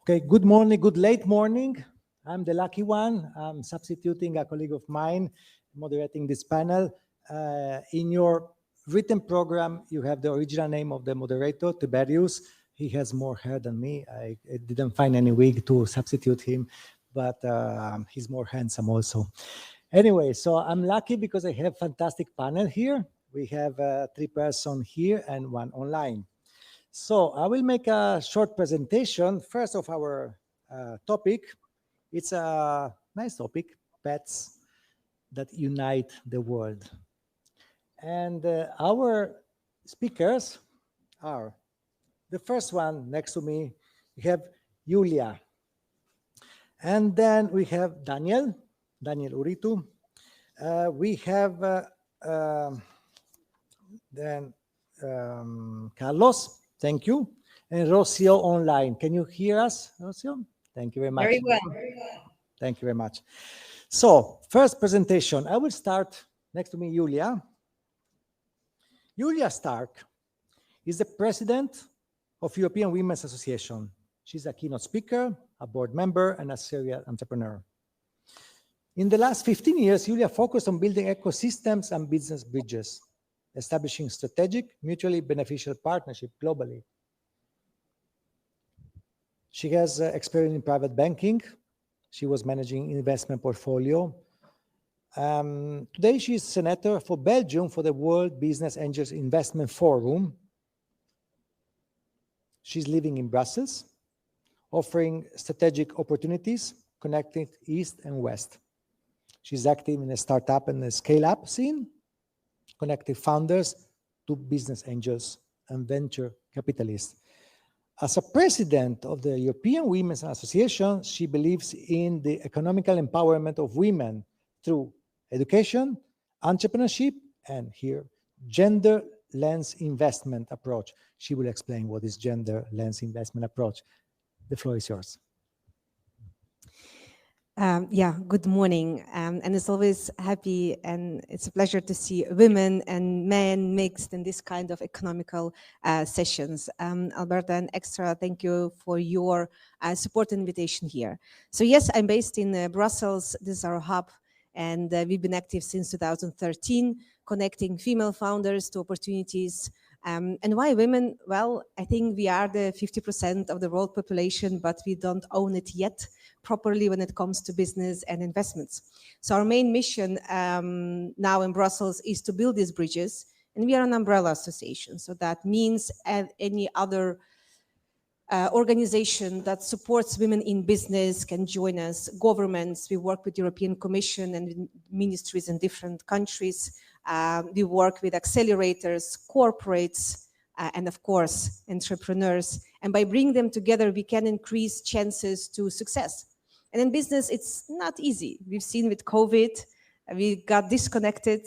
Okay, good morning, good late morning. I'm the lucky one. I'm substituting a colleague of mine, moderating this panel. In your written program, you have the original name of the moderator, Tiberius. He has more hair than me. I didn't find any wig to substitute him, but he's more handsome also. Anyway, so I'm lucky because I have fantastic panel here. We have 3 persons here and 1 online. So I will make a short presentation first of our topic. It's a nice topic, pets that unite the world. And our speakers are, the first one next to me, we have Julia. And then we have Daniel Uritu. We have then Carlos, thank you. And Rocio online. Can you hear us, Rocio? Thank you very much. Very well. Thank you very much. So, first presentation. I will start next to me, Julia. Julia Stark is the president of European Women's Association. She's a keynote speaker, a board member, and a serial entrepreneur. In the last 15 years, Julia focused on building ecosystems and business bridges, establishing strategic, mutually beneficial partnership globally. She has experience in private banking. She was managing investment portfolio. Today, she is senator for Belgium for the World Business Angels Investment Forum. She's living in Brussels, offering strategic opportunities, connecting East and West. She's active in the startup and the scale-up scene, connecting founders to business angels and venture capitalists. As a president of the European Women's Association, she believes in the economical empowerment of women through education, entrepreneurship, and here, gender lens investment approach. She will explain what is gender lens investment approach. The floor is yours. Good morning. And it's always happy and it's a pleasure to see women and men mixed in this kind of economical sessions. Alberta, and extra thank you for your support and invitation here. So yes, I'm based in Brussels. This is our hub, and we've been active since 2013, connecting female founders to opportunities. And why women? Well, I think we are the 50% of the world population, but we don't own it yet properly when it comes to business and investments. So our main mission now in Brussels is to build these bridges, and we are an umbrella association. So that means any other organization that supports women in business can join us. Governments, we work with European Commission and ministries in different countries. We work with accelerators, corporates, and of course, entrepreneurs. And by bringing them together, we can increase chances to success. And in business, it's not easy. We've seen with COVID, we got disconnected,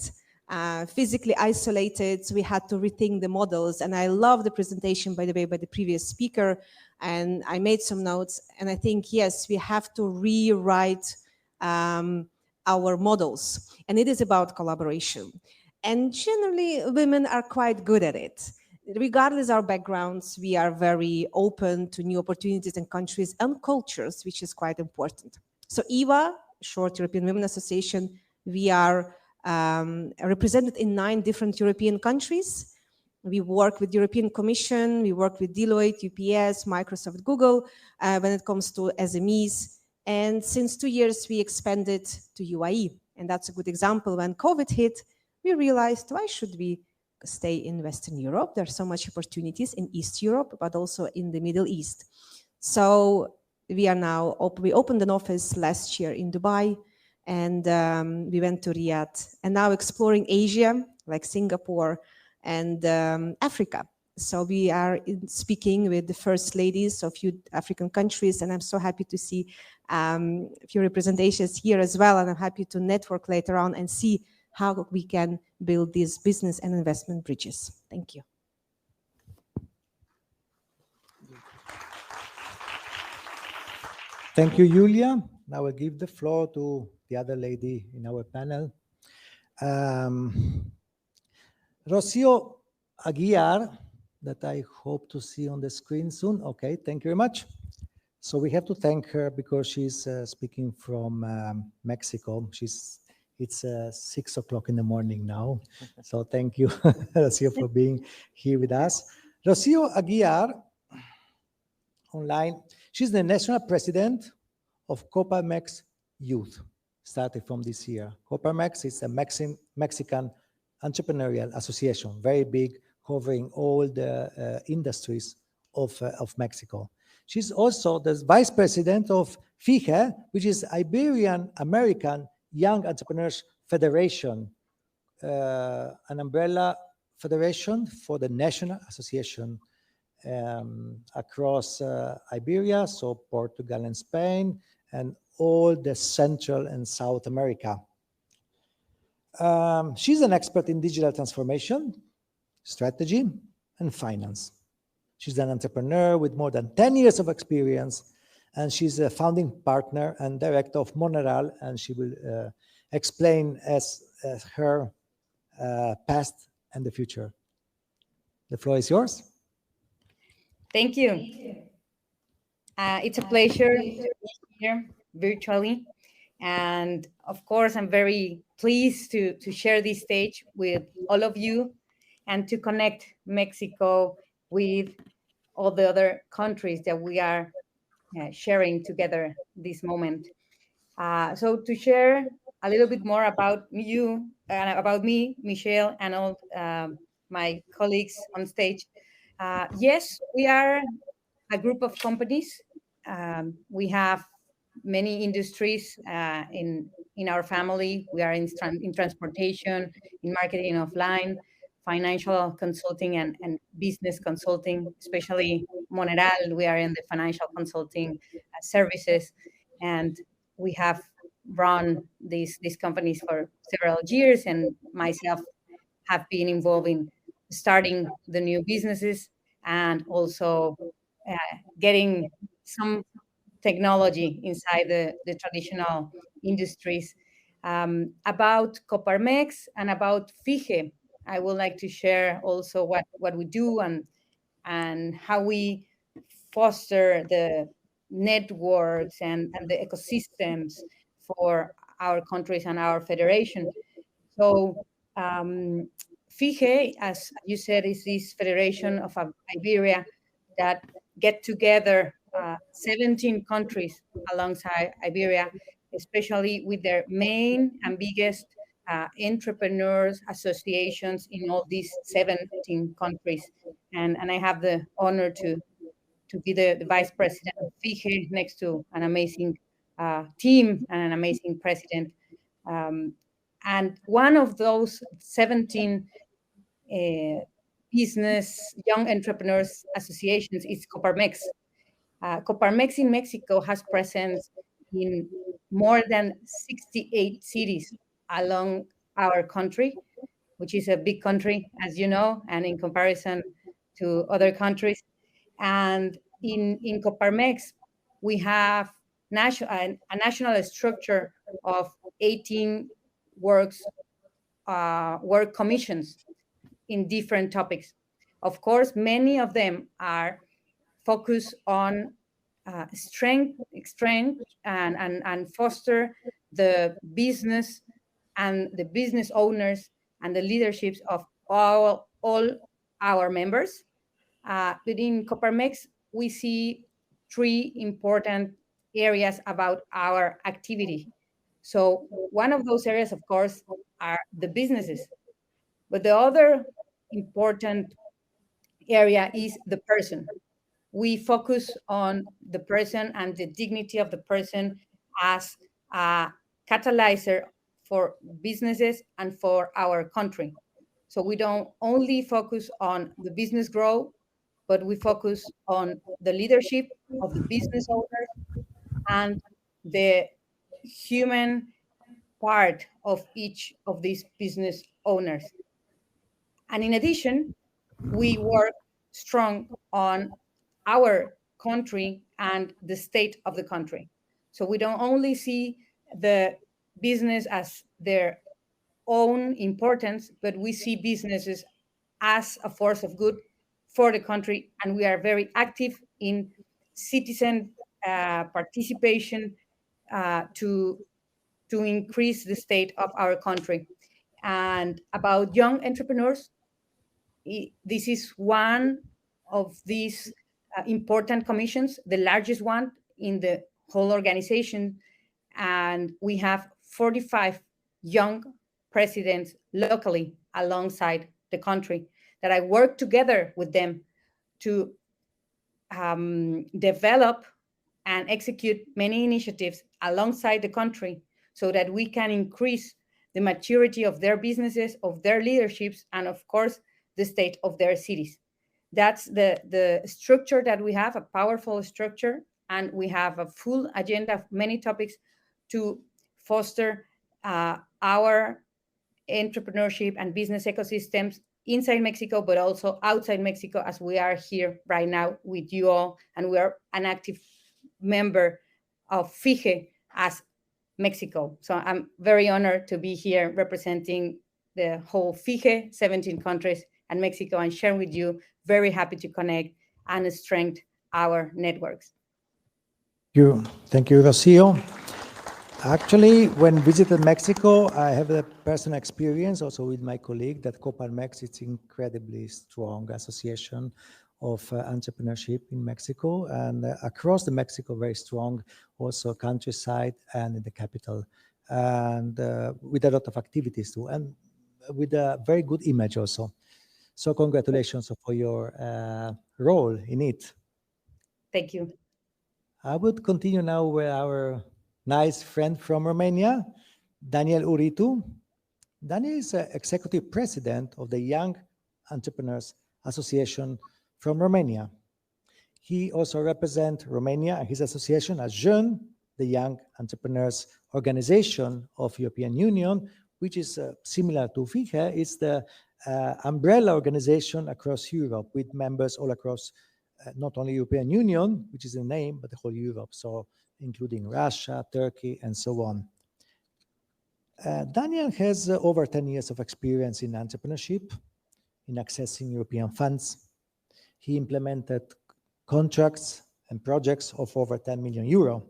physically isolated. So we had to rethink the models. And I love the presentation, by the way, by the previous speaker. And I made some notes. And I think, yes, we have to rewrite our models. And it is about collaboration. And generally, women are quite good at it. Regardless of our backgrounds, we are very open to new opportunities in countries and cultures, which is quite important. So EWA, short European Women Association, we are represented in 9 different European countries. We work with European Commission, we work with Deloitte, UPS, Microsoft, Google, when it comes to SMEs. And since 2 years, we expanded to UAE. And that's a good example. When COVID hit, we realized, why should we stay in Western Europe? There's so much opportunities in East Europe, but also in the Middle East. So we are now, we opened an office last year in Dubai, and we went to Riyadh, and now exploring Asia, like Singapore and Africa. So we are speaking with the first ladies of few African countries, and I'm so happy to see a few representations here as well, and I'm happy to network later on and see how we can build these business and investment bridges. Thank you. Thank you, Julia. Now I'll give the floor to the other lady in our panel. Rocio Aguiar, that I hope to see on the screen soon. Okay, thank you very much. So we have to thank her because she's speaking from Mexico. It's 6 o'clock in the morning now. So thank you, Rocio, for being here with us. Rocio Aguiar, online. She's the national president of Coparmex Youth, started from this year. Coparmex is a Mexican entrepreneurial association, very big, covering all the industries of Mexico. She's also the vice president of FIGE, which is Ibero-american Young Entrepreneurs Federation, an umbrella federation for the national association across Iberia, so Portugal and Spain, and all the Central and South America. She's an expert in digital transformation, strategy, and finance. She's an entrepreneur with more than 10 years of experience, and she's a founding partner and director of Moderator, and she will explain as her past and the future. The floor is yours. Thank you. It's a pleasure to be here virtually. And of course, I'm very pleased to share this stage with all of you and to connect Mexico with all the other countries that we are sharing together this moment. So to share a little bit more about you and about me, Michelle, and all my colleagues on stage. Yes, we are a group of companies. We have many industries in our family. We are in transportation, in marketing offline, financial consulting, and business consulting, especially Moderator. We are in the financial consulting services, and we have run these companies for several years, and myself have been involved in starting the new businesses and also getting some technology inside the traditional industries. About Coparmex and about FIGE, I would like to share also what we do and how we foster the networks and the ecosystems for our countries and our federation. So FIGE, as you said, is this federation of Iberia that get together 17 countries alongside Iberia, especially with their main and biggest entrepreneurs associations in all these 17 countries. And I have the honor to be the vice president of FIGE next to an amazing team and an amazing president. And one of those 17 business young entrepreneurs associations is Coparmex. Coparmex in Mexico has presence in more than 68 cities along our country, which is a big country, as you know, and in comparison to other countries. And in Coparmex, we have a national structure of 18 work commissions in different topics. Of course, many of them are focused on strength and foster the business and the business owners and the leaderships of all our members. But in Coparmex, we see three important areas about our activity. So one of those areas, of course, are the businesses. But the other important area is the person. We focus on the person and the dignity of the person as a catalyzer for businesses and for our country. So we don't only focus on the business growth, but we focus on the leadership of the business owners and the human part of each of these business owners. And in addition, we work strong on our country and the state of the country. So we don't only see the business as their own importance, but we see businesses as a force of good for the country. And we are very active in citizen participation to increase the state of our country. And about young entrepreneurs, this is one of these important commissions, the largest one in the whole organization. And we have 45 young presidents locally alongside the country that I work together with them to develop and execute many initiatives alongside the country so that we can increase the maturity of their businesses, of their leaderships, and of course, the state of their cities. That's the structure that we have, a powerful structure, and we have a full agenda of many topics to foster our entrepreneurship and business ecosystems inside Mexico, but also outside Mexico, as we are here right now with you all, and we are an active member of FIGE as Mexico. So I'm very honored to be here representing the whole FIGE, 17 countries, and Mexico, and share with you. Very happy to connect and strengthen our networks. Thank you, Rocio. Actually, when visited Mexico, I have a personal experience also with my colleague that Coparmex is incredibly strong association of entrepreneurship in Mexico, and across the Mexico, very strong also countryside and in the capital, and with a lot of activities too, and with a very good image also. So congratulations for your role in it. Thank you. I would continue now with our nice friend from Romania, Daniel Uritu. Daniel is executive president of the Young Entrepreneurs Association from Romania. He also represents Romania and his association as JEUNE, the Young Entrepreneurs Organization of European Union, which is similar to FIGE. It's the umbrella organization across Europe with members all across not only European Union, which is the name, but the whole Europe, so including Russia, Turkey, and so on. Daniel has over 10 years of experience in entrepreneurship, in accessing European funds. He implemented contracts and projects of over 10 million euro.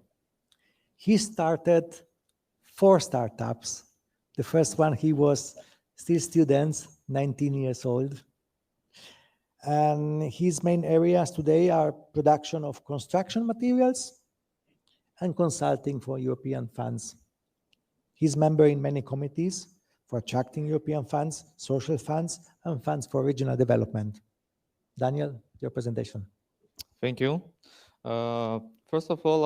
He started 4 startups. The first one, he was still students, 19 years old. And his main areas today are production of construction materials and consulting for European funds. He's member in many committees for attracting European funds, social funds, and funds for regional development. Daniel, your presentation. Thank you. First of all,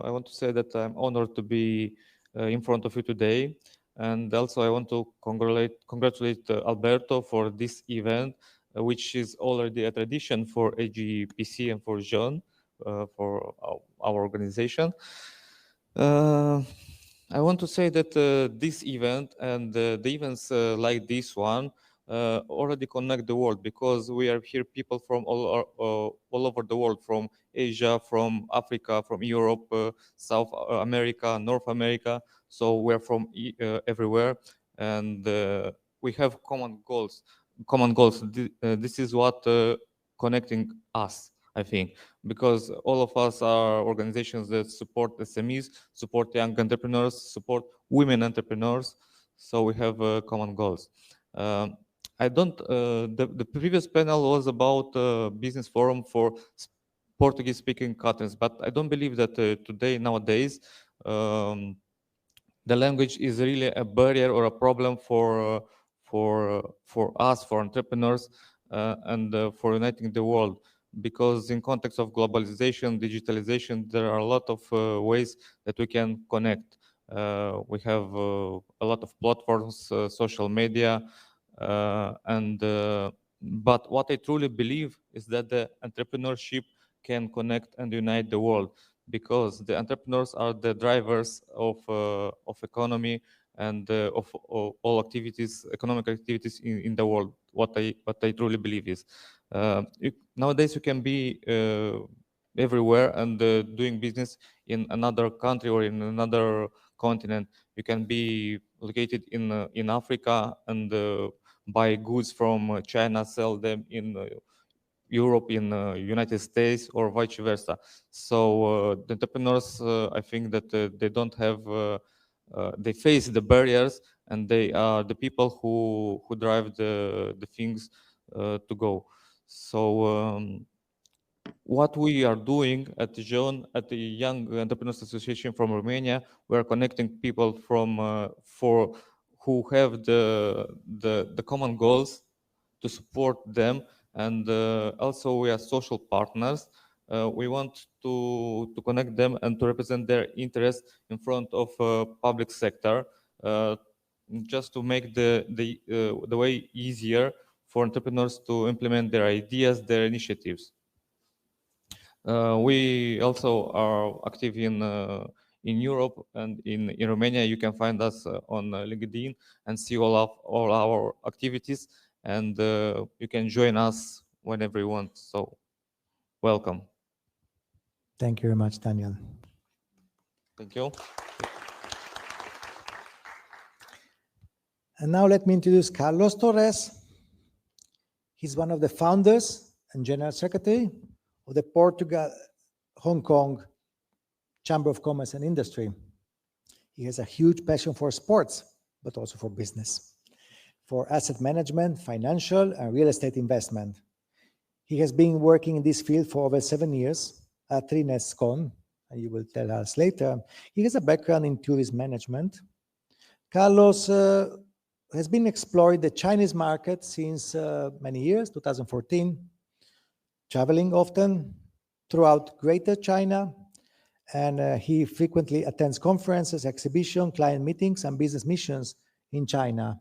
I want to say that I'm honored to be in front of you today. And also I want to congratulate Alberto for this event, which is already a tradition for AGPC and for JEUNE, for our organization. I want to say that this event and the events like this one already connect the world, because we are here people from all over the world, from Asia, from Africa, from Europe, South America, North America. So we're from everywhere, and we have common goals. This is what connecting us, I think, because all of us are organizations that support SMEs, support young entrepreneurs, support women entrepreneurs. So we have common goals. The previous panel was about business forum for Portuguese-speaking countries, but I don't believe that today, nowadays, the language is really a barrier or a problem for us, for entrepreneurs, and for uniting the world. Because in context of globalization, digitalization, there are a lot of ways that we can connect. We have a lot of platforms, social media, but what I truly believe is that the entrepreneurship can connect and unite the world, because the entrepreneurs are the drivers of economy and of all activities, economic activities in the world. What I truly believe is nowadays you can be everywhere and doing business in another country or in another continent. You can be located in Africa and buy goods from China, sell them in Europe in United States or vice versa. So the entrepreneurs, I think that they don't have, they face the barriers, and they are the people who drive the things to go. So what we are doing at the Young Entrepreneurs Association from Romania, we are connecting people from who have the common goals, to support them, and also we are social partners. We want to connect them and to represent their interests in front of public sector, just to make the way easier for entrepreneurs to implement their ideas, their initiatives. We also are active in Europe and in Romania. You can find us on LinkedIn and see all our activities, and you can join us whenever you want. So welcome. Thank you very much, Daniel. Thank you. And now let me introduce Carlos Torres. He's one of the founders and general secretary of the Portugal-Hong Kong Chamber of Commerce and Industry. He has a huge passion for sports, but also for business, for asset management, financial, and real estate investment. He has been working in this field for over 7 years at Trinescon, and you will tell us later. He has a background in tourism management. Carlos has been exploring the Chinese market since many years, 2014, traveling often throughout Greater China, and he frequently attends conferences, exhibitions, client meetings, and business missions in China.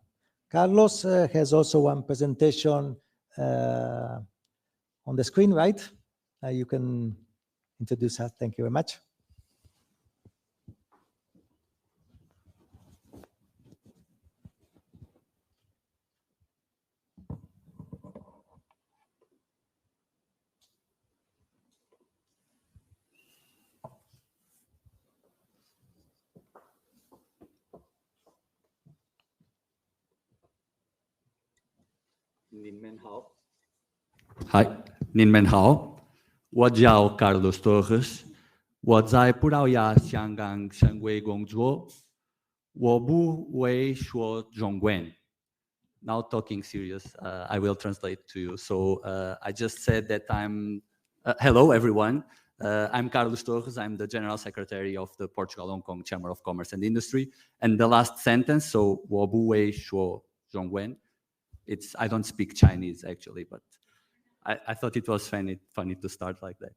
Carlos has also one presentation on the screen, right? You can introduce us. Thank you very much. Hi, Nin Men Hao. Wo jiao Carlos Torres. Wo zai Purao Ya Xianggang Shengwei Gongzhuo. Wo bu wei shuo zhongwen. Now talking serious, I will translate to you. So I just said that I'm, hello everyone. I'm Carlos Torres. I'm the General Secretary of the Portugal-Hong Kong Chamber of Commerce and Industry. And the last sentence, so wo bu wei shuo zhongwen. I don't speak Chinese actually, but I thought it was funny to start like that.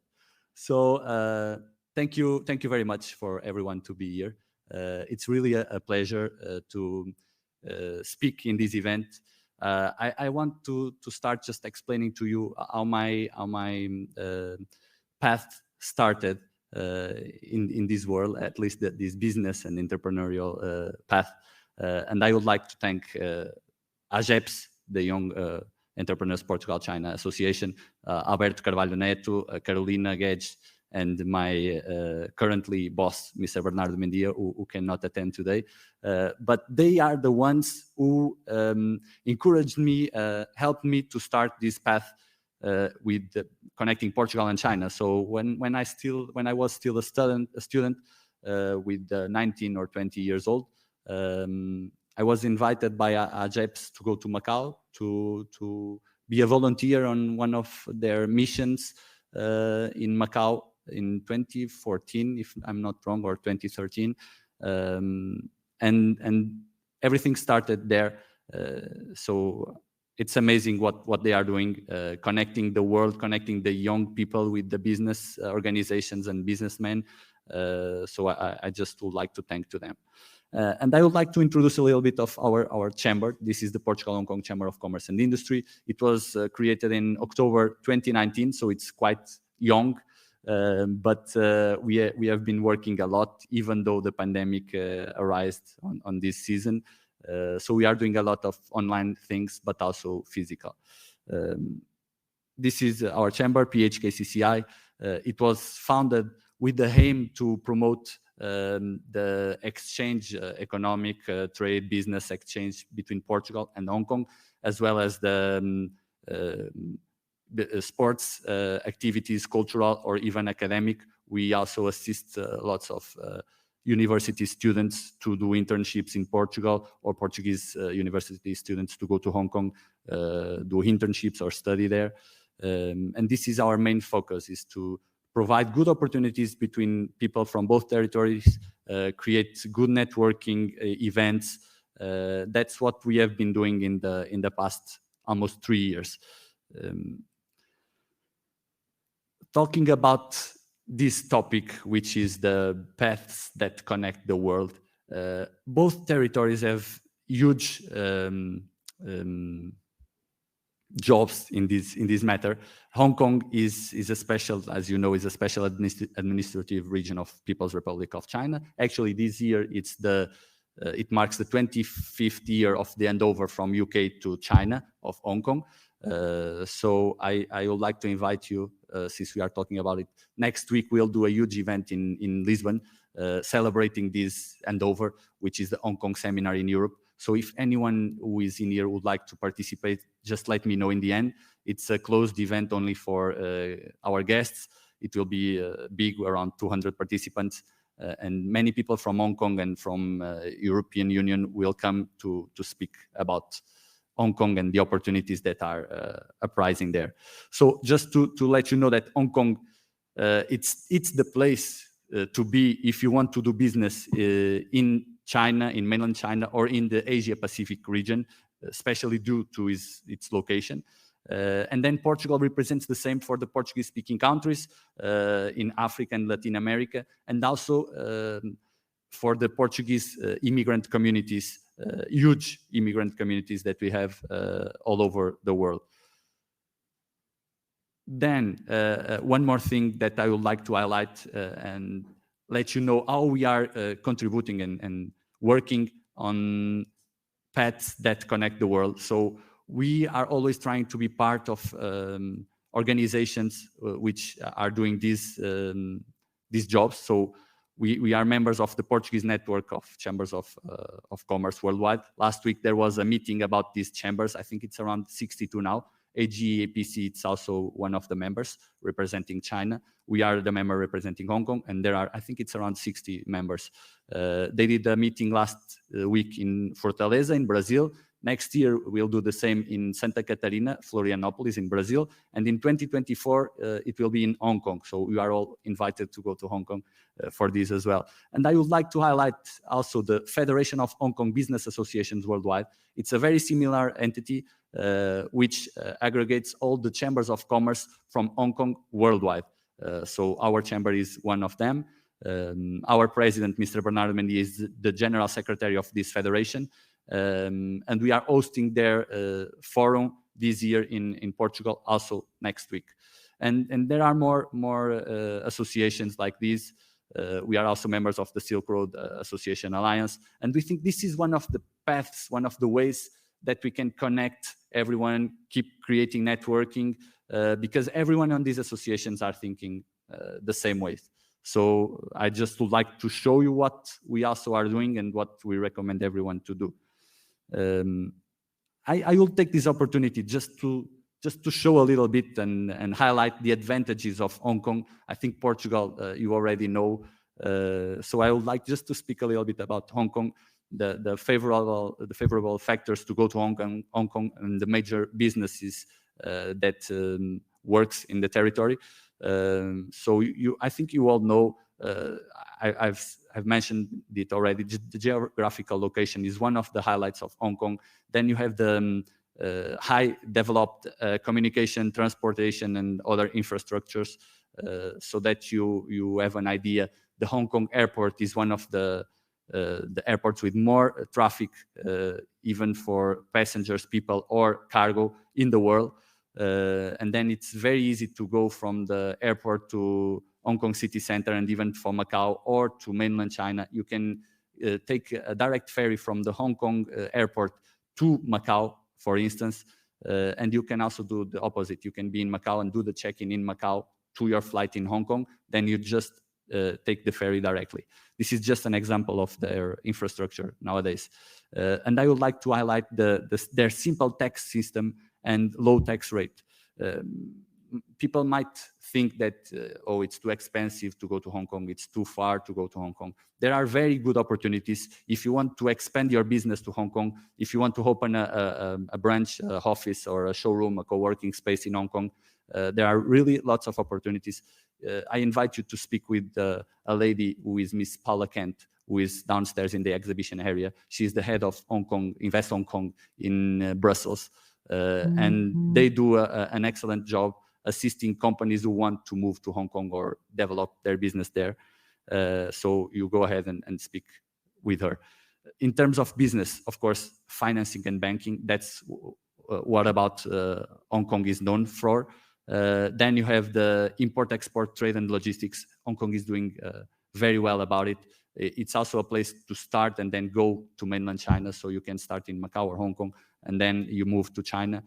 So thank you very much for everyone to be here. It's really a pleasure to speak in this event. I want to start just explaining to you how my path started in this world, at least this business and entrepreneurial path. And I would like to thank AGEPS, the Young Entrepreneurs Portugal-China Association, Alberto Carvalho Neto, Carolina Guedes, and my currently boss, Mr. Bernardo Mendia, who cannot attend today. But they are the ones who encouraged me, helped me to start this path with connecting Portugal and China. So when I was still a student with 19 or 20 years old, I was invited by AGEPS to go to Macau to be a volunteer on one of their missions in Macau in 2014, if I'm not wrong, or 2013. And everything started there. So it's amazing what they are doing, connecting the world, connecting the young people with the business organizations and businessmen. So I just would like to thank to them. And I would like to introduce a little bit of our chamber. This is the Portugal-Hong Kong Chamber of Commerce and Industry. It was created in October 2019, so it's quite young. But we have been working a lot, even though the pandemic arose on this season. So we are doing a lot of online things, but also physical. This is our chamber, PHKCCI. It was founded with the aim to promote the exchange, economic, trade, business exchange between Portugal and Hong Kong, as well as the sports activities, cultural or even academic. We also assist lots of university students to do internships in Portugal, or Portuguese university students to go to Hong Kong, do internships or study there. And this is our main focus, is to provide good opportunities between people from both territories, create good networking events. That's what we have been doing in the past almost 3 years. Talking about this topic, which is the paths that connect the world, both territories have huge jobs in this matter. Hong Kong is a special, as you know, is a special administrative region of People's Republic of China. Actually, this year it marks the 25th year of the handover from UK to China of Hong Kong. So I would like to invite you, since we are talking about it, next week we'll do a huge event in Lisbon, celebrating this handover, which is the Hong Kong Seminar in Europe. So if anyone who is in here would like to participate, just let me know in the end. It's a closed event only for our guests. It will be big, around 200 participants, and many people from Hong Kong and from European Union will come to speak about Hong Kong and the opportunities that are uprising there. So just to let you know that Hong Kong, it's the place to be if you want to do business in China, in mainland China, or in the Asia-Pacific region, especially due to its location. And then Portugal represents the same for the Portuguese-speaking countries in Africa and Latin America, and also for the Portuguese immigrant communities, huge immigrant communities that we have all over the world. Then one more thing that I would like to highlight and let you know how we are contributing and working on paths that connect the world. So we are always trying to be part of organizations which are doing these jobs. So we are members of the Portuguese network of chambers of commerce worldwide. Last week there was a meeting about these chambers. I think it's around 62 now. AGAPC, it's also one of the members representing China. We are the member representing Hong Kong, and there are, I think it's around 60 members. They did a meeting last week in Fortaleza in Brazil. Next year, we'll do the same in Santa Catarina, Florianopolis in Brazil. And in 2024, it will be in Hong Kong. So we are all invited to go to Hong Kong for this as well. And I would like to highlight also the Federation of Hong Kong Business Associations Worldwide. It's a very similar entity which aggregates all the chambers of commerce from Hong Kong worldwide. So our chamber is one of them. Our president, Mr. Bernardo Mendy, is the general secretary of this federation. And we are hosting their forum this year in Portugal, also next week. And there are more associations like this. We are also members of the Silk Road Association Alliance. And we think this is one of the paths, one of the ways that we can connect everyone, keep creating networking, because everyone on these associations are thinking the same way. So I just would like to show you what we also are doing and what we recommend everyone to do. I will take this opportunity just to show a little bit and highlight the advantages of Hong Kong. I think Portugal, you already know. So I would like just to speak a little bit about Hong Kong, the favorable factors to go to Hong Kong and the major businesses that works in the territory. So I think you all know, I've mentioned it already, the geographical location is one of the highlights of Hong Kong. Then you have the high developed communication, transportation, and other infrastructures, so that you have an idea. The Hong Kong airport is one of the airports with more traffic, even for passengers, people, or cargo in the world. And then it's very easy to go from the airport to Hong Kong city center, and even from Macau or to mainland China. You can take a direct ferry from the Hong Kong airport to Macau, for instance, and you can also do the opposite. You can be in Macau and do the check-in in Macau to your flight in Hong Kong. Then you just take the ferry directly. This is just an example of their infrastructure nowadays. And I would like to highlight their simple tax system and low tax rate. People might think that, oh, it's too expensive to go to Hong Kong, it's too far to go to Hong Kong. There are very good opportunities. If you want to expand your business to Hong Kong, if you want to open a branch, office, or a showroom, a co-working space in Hong Kong, there are really lots of opportunities. I invite you to speak with a lady who is Miss Paula Kent, who is downstairs in the exhibition area. She's the head of Hong Kong, Invest Hong Kong in Brussels. And they do an excellent job assisting companies who want to move to Hong Kong or develop their business there. So you go ahead and speak with her. In terms of business, of course, financing and banking, that's what about Hong Kong is known for. Then you have the import-export trade and logistics. Hong Kong is doing very well about it. It's also a place to start and then go to mainland China. So you can start in Macau or Hong Kong, and then you move to China.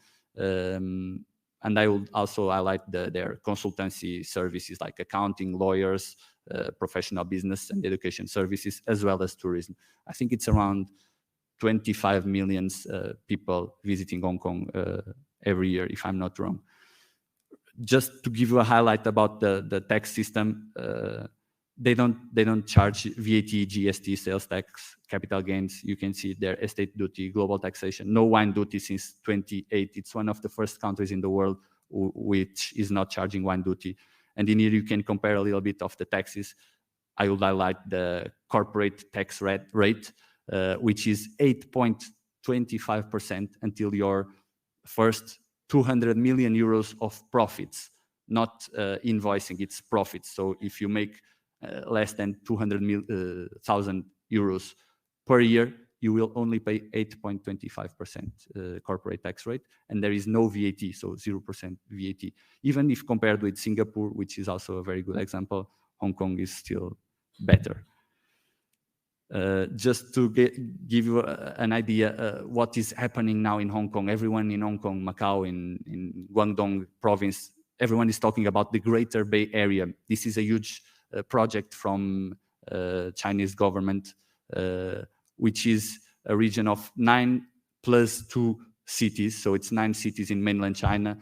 And I will also highlight their consultancy services like accounting, lawyers, professional business and education services, as well as tourism. I think it's around 25 million people visiting Hong Kong every year, if I'm not wrong. Just to give you a highlight about the tax system, they don't charge VAT, GST, sales tax, capital gains. You can see their estate duty, global taxation, no wine duty since 2008. It's one of the first countries in the world which is not charging wine duty. And in here you can compare a little bit of the taxes. I would highlight the corporate tax rate, which is 8.25% until your first 200 million euros of profits, not invoicing, it's profits. So if you make less than 200,000 euros per year, you will only pay 8.25% corporate tax rate, and there is no VAT, so 0% VAT. Even if compared with Singapore, which is also a very good example, Hong Kong is still better. Just to give you an idea what is happening now in Hong Kong, everyone in Hong Kong, Macau, in Guangdong province, everyone is talking about the Greater Bay Area. This is a huge project from Chinese government, which is a region of 9+2 cities. So it's 9 cities in mainland China,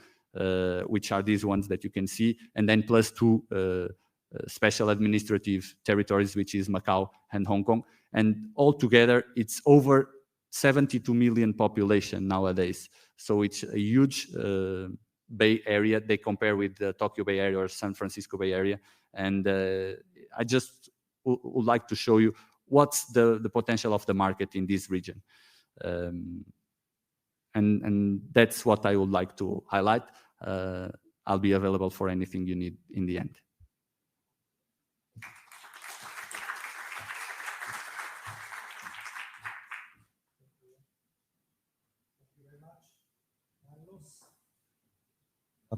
which are these ones that you can see, and then +2 special administrative territories, which is Macau and Hong Kong. And altogether, it's over 72 million population nowadays. So it's a huge Bay Area. They compare with the Tokyo Bay Area or San Francisco Bay Area. And I just would like to show you what's the potential of the market in this region. And that's what I would like to highlight. I'll be available for anything you need in the end.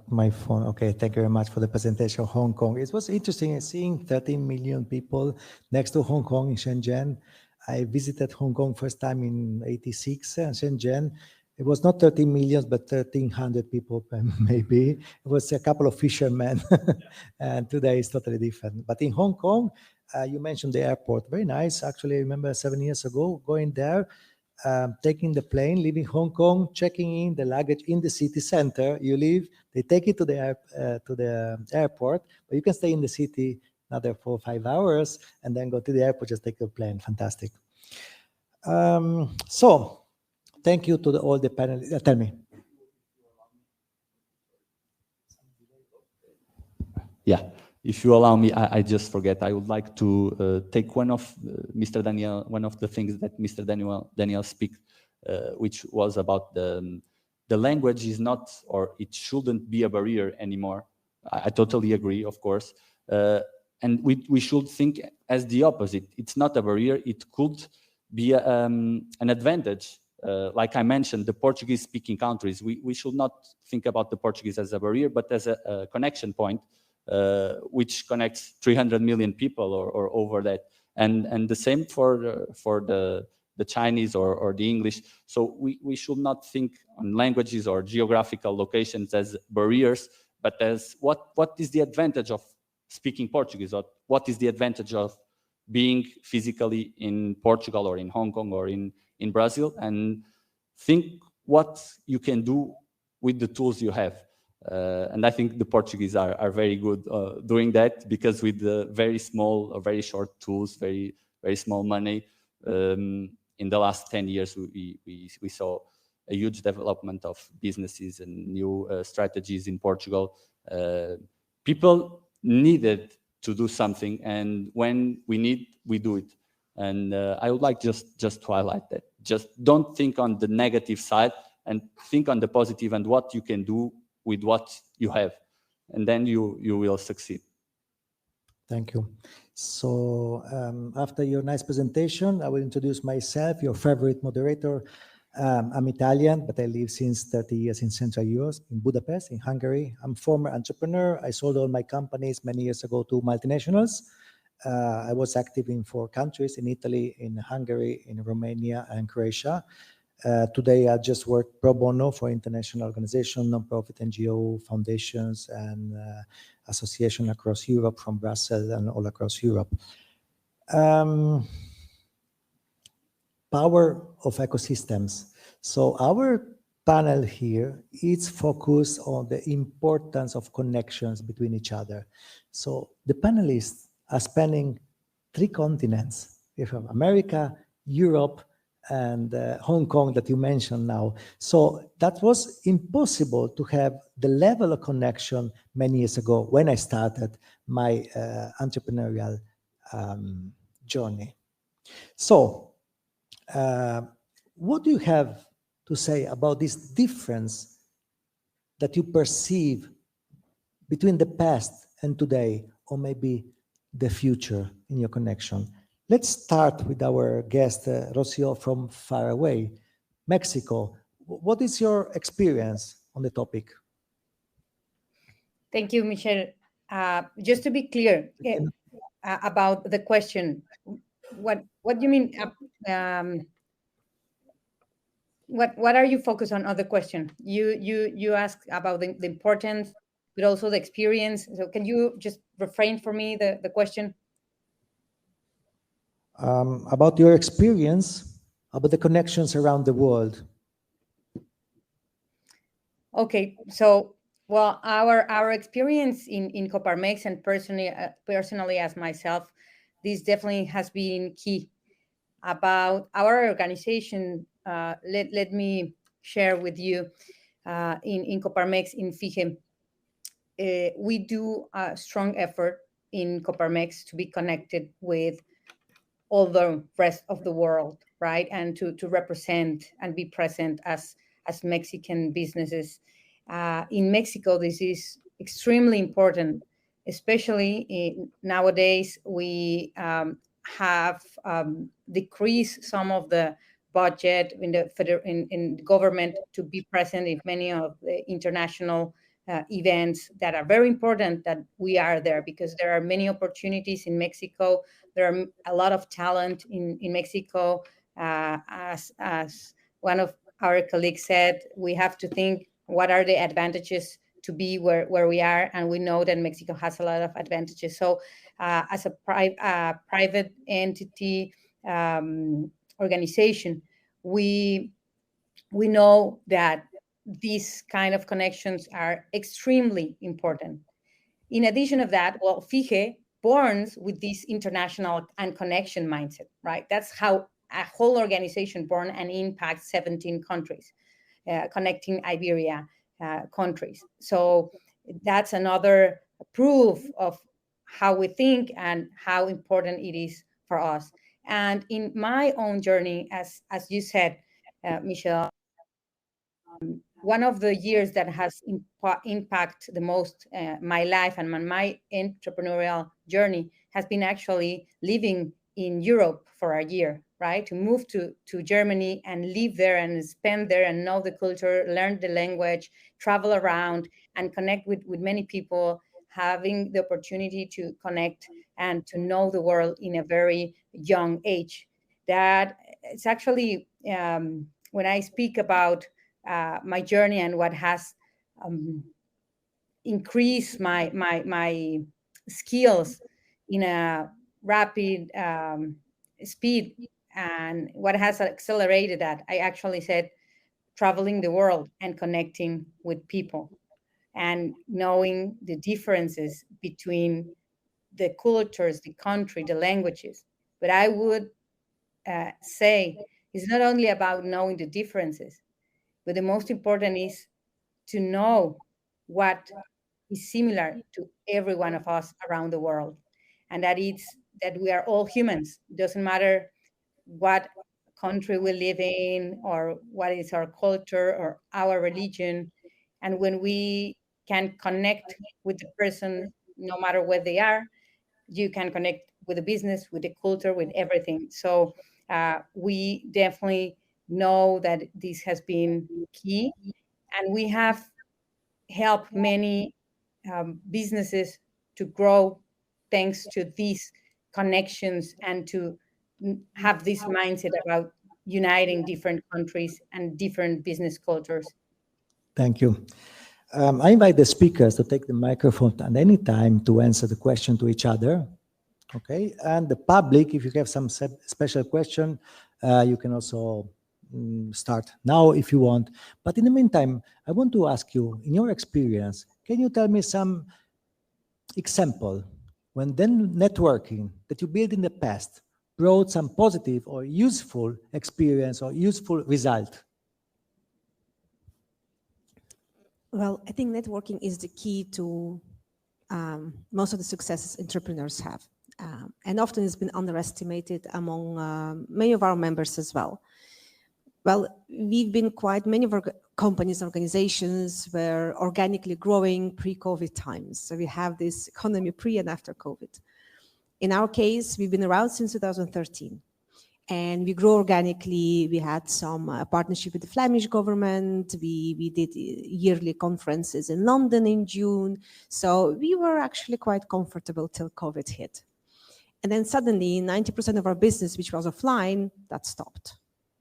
My phone. Okay, thank you very much for the presentation of Hong Kong. It was interesting seeing 13 million people next to Hong Kong in Shenzhen. I visited Hong Kong first time in '86 in Shenzhen. It was not 13 million, but 1,300 people maybe. It was a couple of fishermen. And today it's totally different. But in Hong Kong, you mentioned the airport. Very nice. Actually, I remember 7 years ago going there, taking the plane, leaving Hong Kong, checking in the luggage in the city center. You leave, they take it to the airport, but you can stay in the city another 4 or 5 hours and then go to the airport, just take a plane. Fantastic. So thank you to all the panelists. Tell me. Yeah. If you allow me, I just forget. I would like to take one of the things that Mr. Daniel speak, which was about the language is not, or it shouldn't be a barrier anymore. I totally agree, of course. And we should think as the opposite. It's not a barrier. It could be an advantage. Like I mentioned, the Portuguese-speaking countries, we should not think about the Portuguese as a barrier, but as a connection point. Which connects 300 million people or over that, and the same for the Chinese or the English. So we should not think on languages or geographical locations as barriers, but as what is the advantage of speaking Portuguese, or what is the advantage of being physically in Portugal or in Hong Kong or in Brazil, and think what you can do with the tools you have. And I think the Portuguese are very good doing that, because with the very small or very short tools, very small money, in the last 10 years, we saw a huge development of businesses and new strategies in Portugal. People needed to do something, and when we need, we do it. And I would like just to highlight that. Just don't think on the negative side, and think on the positive and what you can do with what you have, and then you will succeed. Thank you. So after your nice presentation, I will introduce myself, your favorite moderator. I'm Italian, but I live since 30 years in Central Europe, in Budapest, in Hungary. I'm a former entrepreneur. I sold all my companies many years ago to multinationals. I was active in 4 countries, in Italy, in Hungary, in Romania, and Croatia. Today, I just work pro bono for international organizations, non-profit NGO, foundations, and associations across Europe, from Brussels and all across Europe. Power of ecosystems. So our panel here is focused on the importance of connections between each other. So the panelists are spanning 3 continents. We have America, Europe, and Hong Kong that you mentioned now. So that was impossible to have the level of connection many years ago when I started my entrepreneurial journey. So what do you have to say about this difference that you perceive between the past and today, or maybe the future in your connection? Let's start with our guest, Rocio, from far away, Mexico. What is your experience on the topic? Thank you, Michelle. Just to be clear about the question, what do you mean? What are you focused on the question? You ask about the importance, but also the experience. So can you just refrain for me the question? About your experience, about the connections around the world. Okay, so well, our experience in Coparmex, and personally as myself, this definitely has been key. About our organization, let me share with you in Coparmex, in FIGE, we do a strong effort in Coparmex to be connected with all the rest of the world, right? And to represent and be present as Mexican businesses. In Mexico, this is extremely important, especially nowadays. We have decreased some of the budget in the government to be present in many of the international events that are very important, that we are there, because there are many opportunities in Mexico. There are a lot of talent in Mexico. As one of our colleagues said, we have to think, what are the advantages to be where we are? And we know that Mexico has a lot of advantages. So as a private entity organization, we know that these kind of connections are extremely important. In addition of that, well, FIGE born with this international and connection mindset, right? That's how a whole organization born and impacts 17 countries, connecting Iberia countries. So that's another proof of how we think and how important it is for us. And in my own journey, as you said, Michelle, one of the years that has impacted the most my life and my entrepreneurial journey has been actually living in Europe for a year, right? To move to Germany and live there and spend there and know the culture, learn the language, travel around and connect with many people, having the opportunity to connect and to know the world in a very young age. That it's actually, when I speak about my journey and what has increased my skills in a rapid speed, and what has accelerated that, I actually said traveling the world and connecting with people. and knowing the differences between the cultures, the country, the languages. But I would say it's not only about knowing the differences, but the most important is to know what is similar to every one of us around the world, and that we are all humans. It doesn't matter what country we live in or what is our culture or our religion. And when we can connect with the person, no matter where they are, you can connect with the business, with the culture, with everything. So we definitely know that this has been key, and we have helped many businesses to grow thanks to these connections and to have this mindset about uniting different countries and different business cultures. Thank you. I invite the speakers to take the microphone at any time to answer the question to each other. Okay, and the public, if you have some special question, you can also start now if you want. But in the meantime, I want to ask you, in your experience, can you tell me some example when then networking that you built in the past brought some positive or useful experience or useful result? Well, I think networking is the key to most of the successes entrepreneurs have. And often it's been underestimated among many of our members as well. Well, we've been many of our companies, organizations were organically growing pre-COVID times. So we have this economy pre and after COVID. In our case, we've been around since 2013. And we grew organically. We had some partnership with the Flemish government. We did yearly conferences in London in June. So we were actually quite comfortable till COVID hit. And then suddenly 90% of our business, which was offline, that stopped.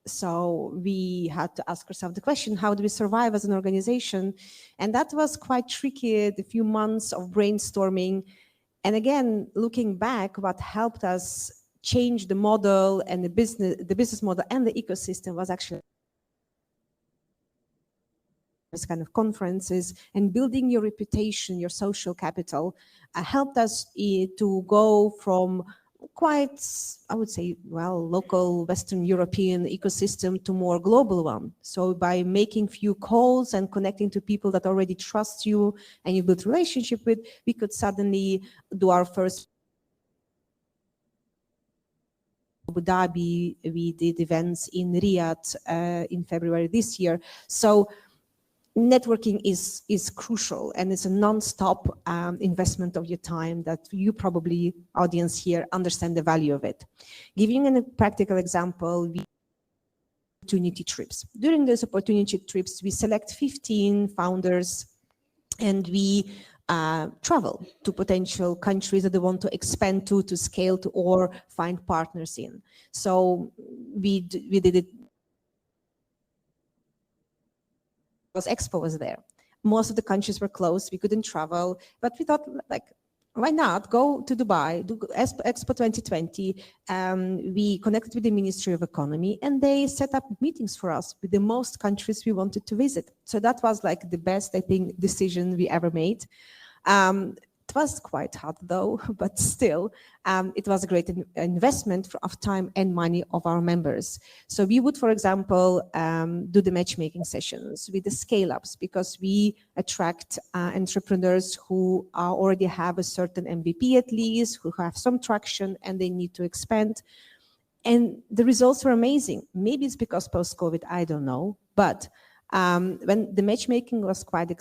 So we had to ask ourselves the question, how do we survive as an organization? And that was quite tricky, the few months of brainstorming. And again, looking back, what helped us change the model and the business model and the ecosystem was actually this kind of conferences, and building your reputation, your social capital, helped us to go from quite, I would say, well, local Western European ecosystem to more global one. So by making few calls and connecting to people that already trust you and you build relationship with, we could suddenly do our first Abu Dhabi. We did events in Riyadh in February this year. So networking is crucial, and it's a non-stop investment of your time that you probably, audience here, understand the value of it. Giving a practical example, we opportunity trips. During those opportunity trips, we select 15 founders and we travel to potential countries that they want to expand to scale to, or find partners in. So we did it. Expo was there. Most of the countries were closed. We couldn't travel, but we thought, like, why not go to Dubai, do Expo 2020. We connected with the Ministry of Economy, and they set up meetings for us with the most countries we wanted to visit. So that was like the best, I think, decision we ever made. It was quite hard though, but still, it was a great investment of time and money of our members. So we would, for example, do the matchmaking sessions with the scale-ups, because we attract entrepreneurs who already have a certain MVP at least, who have some traction and they need to expand. And the results were amazing. Maybe it's because post-COVID, I don't know. But when the matchmaking was quite,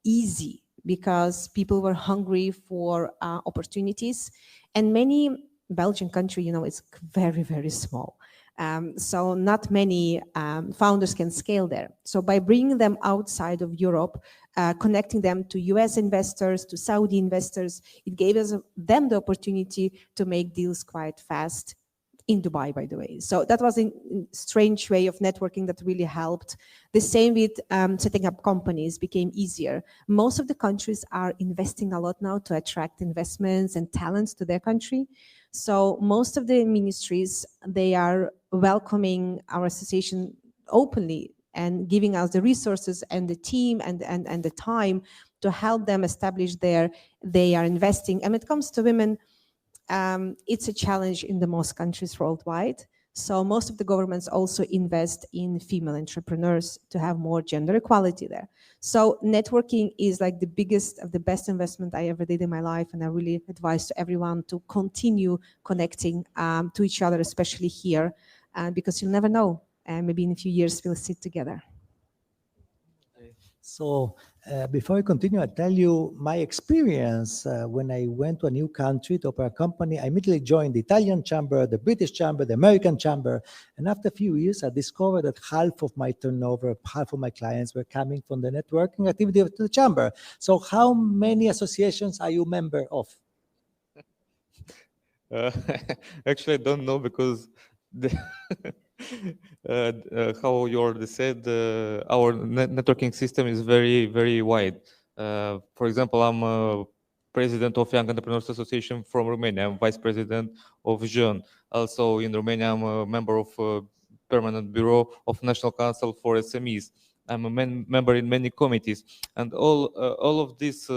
easy, because people were hungry for opportunities. And many Belgian country, it's very, very small. So not many founders can scale there. So by bringing them outside of Europe, connecting them to US investors, to Saudi investors, it gave them the opportunity to make deals quite fast in Dubai, by the way. So that was a strange way of networking that really helped. The same with setting up companies became easier. Most of the countries are investing a lot now to attract investments and talents to their country. So most of the ministries, they are welcoming our association openly and giving us the resources and the team and the time to help them establish they are investing. And when it comes to women, it's a challenge in the most countries worldwide. So most of the governments also invest in female entrepreneurs to have more gender equality there. So networking is like the biggest of the best investment I ever did in my life. And I really advise to everyone to continue connecting to each other, especially here, because you'll never know. And maybe in a few years we'll sit together. So before I continue, I'll tell you my experience when I went to a new country to open a company. I immediately joined the Italian chamber, the British chamber, the American chamber. And after a few years, I discovered that half of my turnover, half of my clients were coming from the networking activity of the chamber. So how many associations are you member of? Actually, I don't know because how you already said, our networking system is very, very wide. For example, I'm president of Young Entrepreneurs Association from Romania. I'm vice president of JEUN. Also in Romania, I'm a member of Permanent Bureau of National Council for SMEs. I'm a member in many committees, and all of these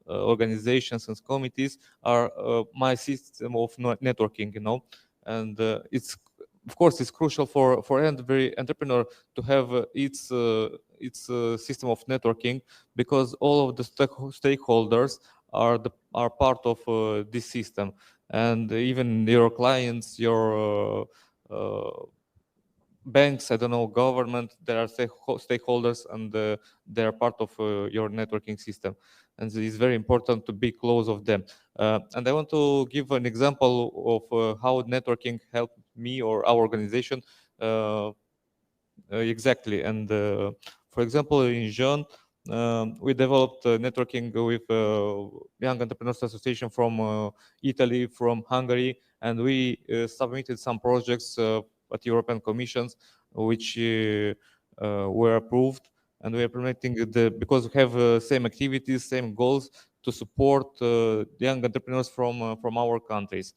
organizations and committees are my system of networking, you know, and it's, of course, it's crucial for every entrepreneur to have its system of networking, because all of the stakeholders are part of this system, and even your clients, your banks, I don't know, government, there are stakeholders, and they are part of your networking system, and it's very important to be close of them. And I want to give an example of how networking helped me or our organization exactly. And for example, in JEUN, we developed networking with Young Entrepreneurs Association from Italy, from Hungary, and we submitted some projects at European Commissions, which were approved, and we are implementing because we have same activities, same goals to support young entrepreneurs from our countries.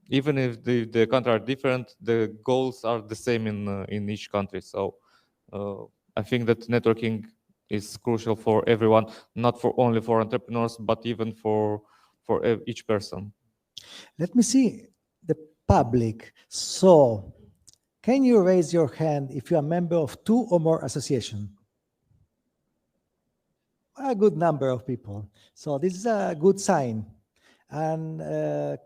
Even if the countries are different, the goals are the same in each country. So I think that networking is crucial for everyone, not only for entrepreneurs, but even for each person. Let me see the public. So can you raise your hand if you are a member of 2 or more associations? A good number of people. So this is a good sign. And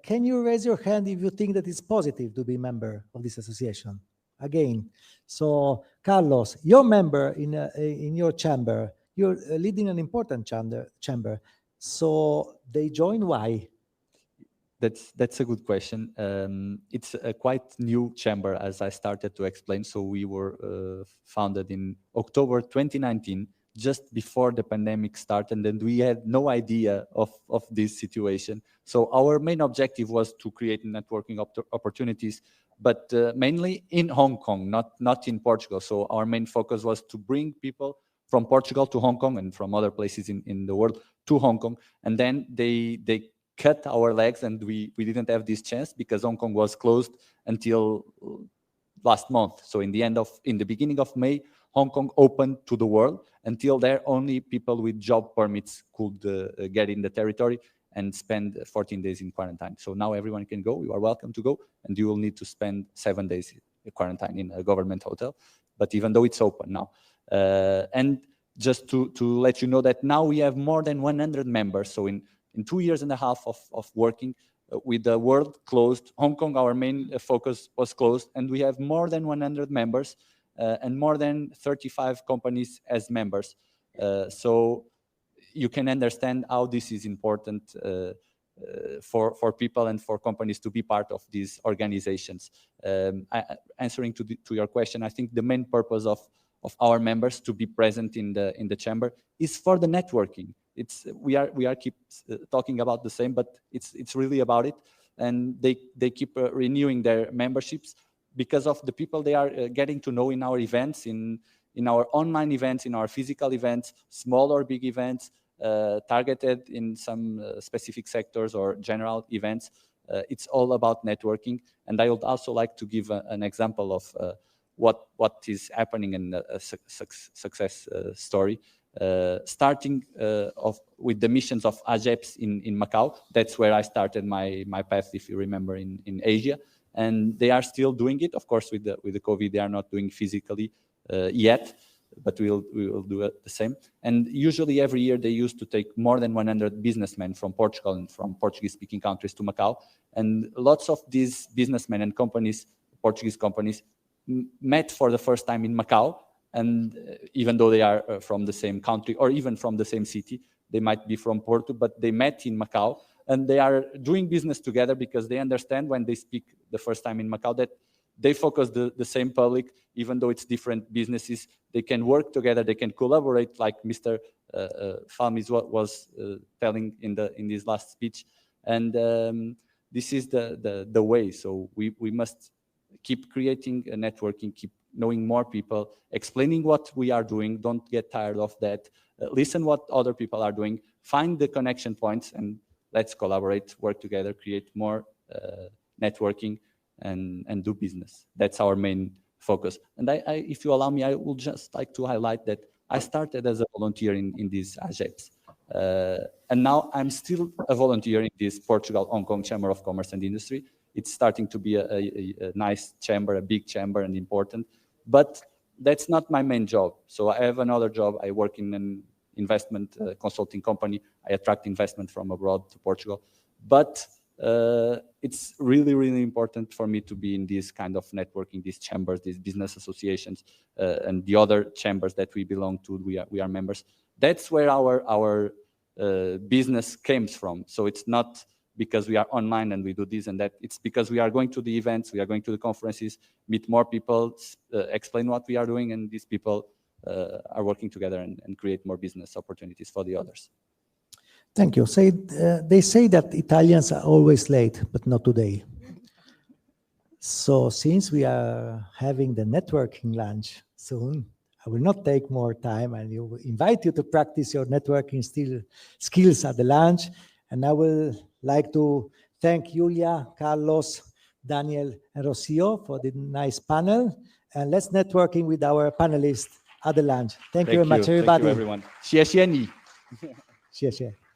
can you raise your hand if you think that it's positive to be a member of this association? Again, so Carlos, you're member in your chamber. You're leading an important chamber. So they join, why? That's a good question. It's a quite new chamber, as I started to explain. So we were founded in October 2019, just before the pandemic started, and we had no idea of this situation. So our main objective was to create networking opportunities, but mainly in Hong Kong, not in Portugal. So our main focus was to bring people from Portugal to Hong Kong and from other places in the world to Hong Kong. And then they cut our legs, and we didn't have this chance because Hong Kong was closed until last month. So in the beginning of May, Hong Kong opened to the world. Until there, only people with job permits could get in the territory and spend 14 days in quarantine. So now everyone can go. You are welcome to go, and you will need to spend 7 days in quarantine in a government hotel. But even though it's open now, and just to let you know that now we have more than 100 members. So in 2 years and a half of working with the world closed, Hong Kong, our main focus was closed, and we have more than 100 members and more than 35 companies as members. So you can understand how this is important for people and for companies to be part of these organizations. Answering to your question, I think the main purpose of our members to be present in the chamber is for the networking. We are keep talking about the same, but it's really about it, and they keep renewing their memberships because of the people they are getting to know in our events, in our online events, in our physical events, small or big events, targeted in some specific sectors or general events. It's all about networking. And I would also like to give an example of what is happening in a success story. Starting with the missions of AGEPS in Macau. That's where I started my path, if you remember, in Asia. And they are still doing it. Of course, with the COVID, they are not doing physically yet, but we will do it the same. And usually every year they used to take more than 100 businessmen from Portugal and from Portuguese-speaking countries to Macau. And lots of these businessmen and companies, Portuguese companies, met for the first time in Macau. And even though they are from the same country or even from the same city, they might be from Porto, but they met in Macau. And they are doing business together because they understand when they speak the first time in Macau that they focus the same public, even though it's different businesses. They can work together, they can collaborate, like Mr. Falmis was telling in his last speech. And this is the way. So we must keep creating a networking, keep knowing more people, explaining what we are doing. Don't get tired of that. Listen what other people are doing, find the connection points, and let's collaborate, work together, create more networking, and do business. That's our main focus. And if you allow me, I would just like to highlight that I started as a volunteer in these AGEPS. And now I'm still a volunteer in this Portugal-Hong Kong Chamber of Commerce and Industry. It's starting to be a nice chamber, a big chamber and important, but that's not my main job. So I have another job. I work in an investment consulting company. I attract investment from abroad to Portugal. But it's really, really important for me to be in this kind of networking, these chambers, these business associations, and the other chambers that we belong to, we are members. That's where our business comes from. So it's not because we are online and we do this and that. It's because we are going to the events, we are going to the conferences, meet more people, explain what we are doing, and these people are working together and create more business opportunities for the others. Thank you. They say that Italians are always late, but not today. So since we are having the networking lunch soon, I will not take more time, and you invite you to practice your networking skills at the lunch. And I will like to thank Julia, Carlos, Daniel, and Rocio for the nice panel. And let's networking with our panelists at the lunch. Thank you very much, everybody. Thank you, everyone. 谢谢你。谢谢。